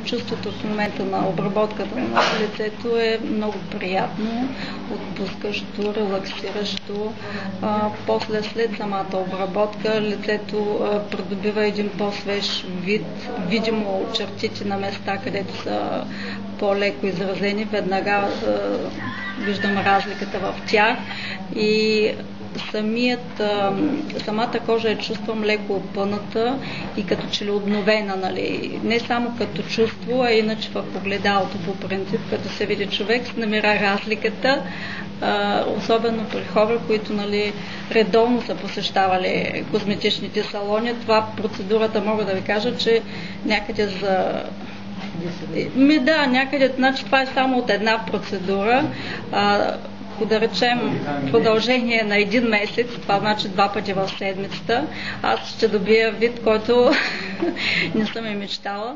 Чувството в момента на обработката на лицето е много приятно, отпускащо, релаксиращо. После, след самата обработка, лицето придобива един по-свеж вид, видимо чертите на места, където са по-леко изразени, веднага виждам разликата в тях и самата кожа чувствам леко опъната и като че ли обновена, нали? Не само като чувство, а иначе в погледалото по принцип, като се види човек, се намира разликата, особено при хора, които, нали, редовно са посещавали козметичните салони. Това процедурата, мога да ви кажа, че някъде някъде, значи това е само от една процедура. Да речем продължение на един месец, това значи 2 пъти в седмицата, аз ще добия вид, който не съм и мечтала.